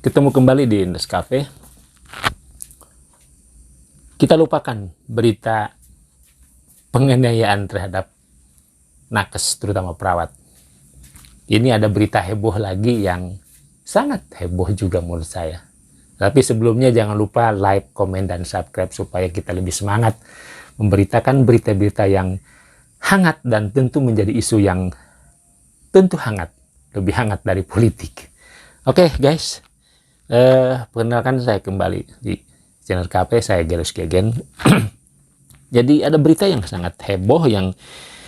Ketemu kembali di Nescafe. Kita lupakan berita penganiayaan terhadap nakes, terutama perawat. Ini ada berita heboh lagi yang sangat heboh juga menurut saya. Tapi sebelumnya jangan lupa like, komen, dan subscribe supaya kita lebih semangat memberitakan berita-berita yang hangat dan tentu menjadi isu yang tentu hangat, lebih hangat dari politik. Oke, guys, perkenalkan saya kembali di channel KP, saya Gerus Gegen. Jadi ada berita yang sangat heboh yang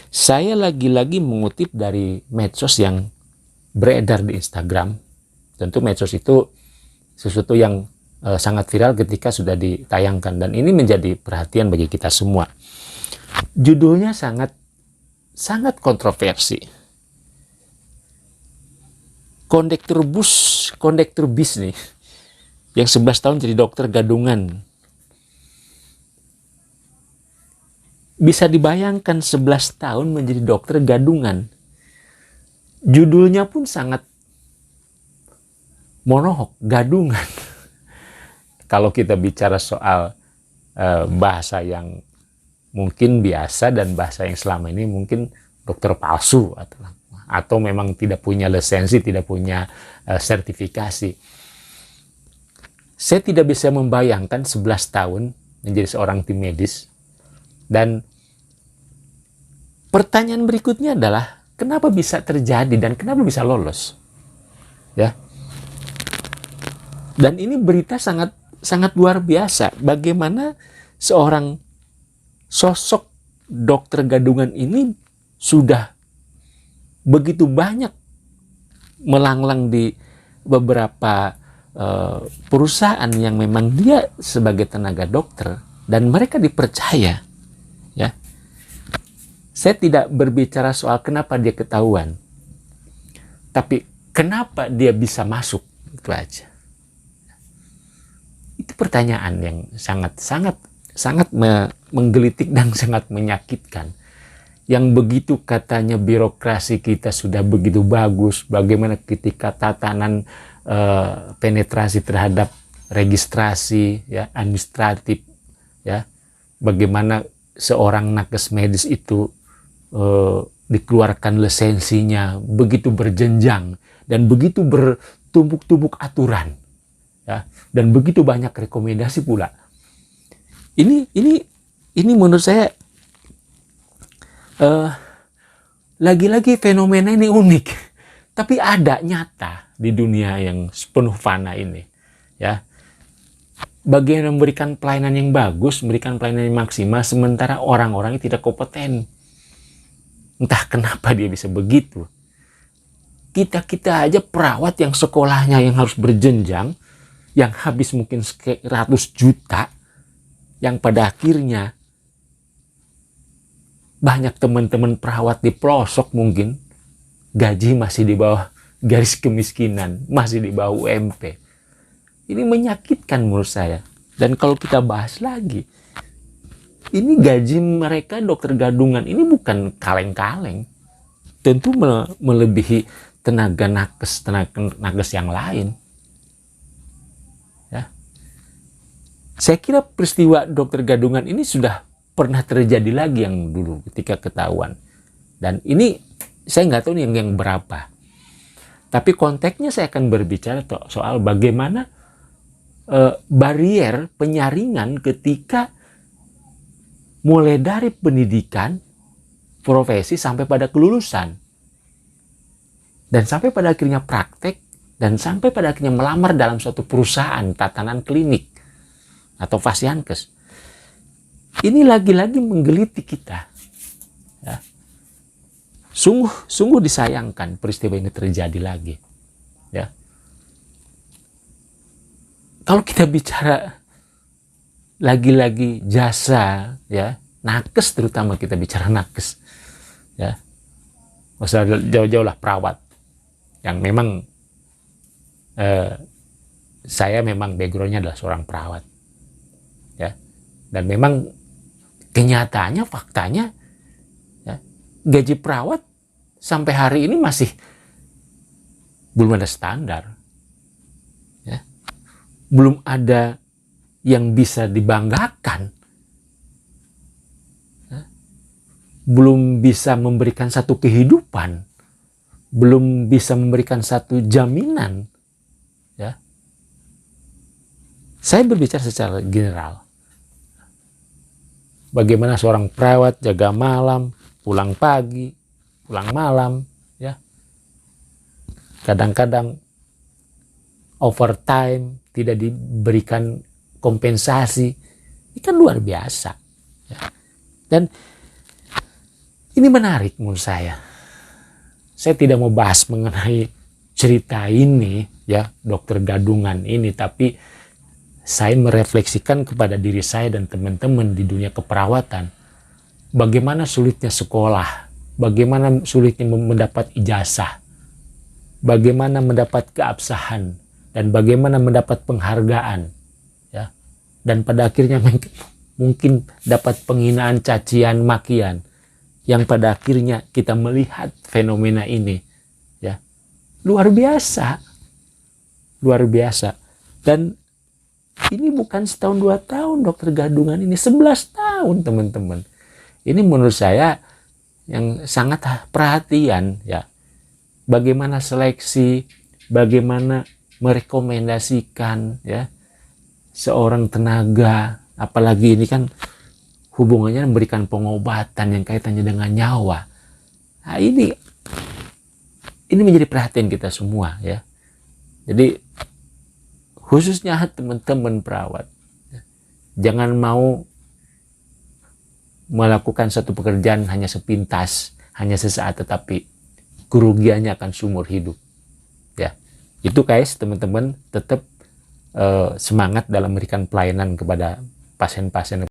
saya lagi-lagi mengutip dari medsos yang beredar di Instagram. Tentu medsos itu sesuatu yang sangat viral ketika sudah ditayangkan, dan ini menjadi perhatian bagi kita semua. Judulnya sangat kontroversi. Kondektur bis nih, yang 11 tahun jadi dokter gadungan. Bisa dibayangkan 11 tahun menjadi dokter gadungan. Judulnya pun sangat monohok, gadungan. Kalau kita bicara soal bahasa yang mungkin biasa dan bahasa yang selama ini mungkin dokter palsu atau memang tidak punya lisensi, tidak punya sertifikasi. Saya tidak bisa membayangkan 11 tahun menjadi seorang tim medis. Dan pertanyaan berikutnya adalah, kenapa bisa terjadi dan kenapa bisa lolos? Ya. Dan ini berita sangat luar biasa. Bagaimana seorang sosok dokter gadungan ini sudah begitu banyak melanglang di beberapa perusahaan yang memang dia sebagai tenaga dokter dan mereka dipercaya. Ya, saya tidak berbicara soal kenapa dia ketahuan, tapi kenapa dia bisa masuk, itu aja. Itu pertanyaan yang sangat menggelitik dan sangat menyakitkan. Yang begitu katanya birokrasi kita sudah begitu bagus, bagaimana ketika tatanan penetrasi terhadap registrasi, ya, administratif, ya, bagaimana seorang nakes medis itu dikeluarkan lisensinya begitu berjenjang dan begitu bertumpuk-tumpuk aturan, ya, dan begitu banyak rekomendasi pula. Ini menurut saya lagi-lagi fenomena ini unik, tapi ada nyata di dunia yang penuh fana ini, ya. Bagian memberikan pelayanan yang bagus, memberikan pelayanan yang maksimal, sementara orang-orangnya tidak kompeten. Entah kenapa dia bisa begitu. Kita aja perawat yang sekolahnya yang harus berjenjang, yang habis mungkin 100 juta, yang pada akhirnya banyak teman-teman perawat di pelosok mungkin gaji masih di bawah garis kemiskinan, masih di bawah UMP. Ini menyakitkan menurut saya. Dan kalau kita bahas lagi, ini gaji mereka dokter gadungan ini bukan kaleng-kaleng. Tentu melebihi tenaga nakes yang lain. Ya. Saya kira peristiwa dokter gadungan ini sudah pernah terjadi lagi yang dulu ketika ketahuan. Dan ini saya nggak tahu nih yang berapa. Tapi konteksnya saya akan berbicara soal bagaimana barier penyaringan ketika mulai dari pendidikan, profesi sampai pada kelulusan. Dan sampai pada akhirnya praktek, dan sampai pada akhirnya melamar dalam suatu perusahaan tatanan klinik atau fasiankes. Ini lagi-lagi menggelitik kita. Ya. Sungguh disayangkan peristiwa ini terjadi lagi. Ya. Kalau kita bicara lagi-lagi jasa, ya, nakes, terutama kita bicara nakes, ya, masalah jauh-jauh lah perawat, yang memang saya memang backgroundnya adalah seorang perawat, ya, dan memang kenyataannya, faktanya, ya, gaji perawat sampai hari ini masih belum ada standar. Ya. belum ada yang bisa dibanggakan, belum bisa memberikan satu kehidupan, belum bisa memberikan satu jaminan, ya. Saya berbicara secara general. Bagaimana seorang perawat jaga malam, pulang pagi, pulang malam, ya. Kadang-kadang overtime, tidak diberikan kompensasi. Ini kan luar biasa, ya. Dan ini menarik menurut saya. Saya tidak mau bahas mengenai cerita ini, ya, dokter gadungan ini, tapi saya merefleksikan kepada diri saya dan teman-teman di dunia keperawatan. Bagaimana sulitnya sekolah, bagaimana sulitnya mendapat ijazah, bagaimana mendapat keabsahan, dan bagaimana mendapat penghargaan, ya. Dan pada akhirnya mungkin dapat penghinaan, cacian, makian, yang pada akhirnya kita melihat fenomena ini, ya, luar biasa, luar biasa. Dan ini bukan setahun 2 tahun dokter gadungan ini, 11 tahun teman-teman. Ini menurut saya yang sangat perhatian, ya. Bagaimana seleksi, bagaimana merekomendasikan, ya, seorang tenaga, apalagi ini kan hubungannya memberikan pengobatan yang kaitannya dengan nyawa. Nah, ini menjadi perhatian kita semua, ya. Jadi khususnya teman-teman perawat, jangan mau melakukan satu pekerjaan hanya sepintas, hanya sesaat, tetapi kerugiannya akan seumur hidup, ya. Itu guys, teman-teman tetap semangat dalam memberikan pelayanan kepada pasien-pasien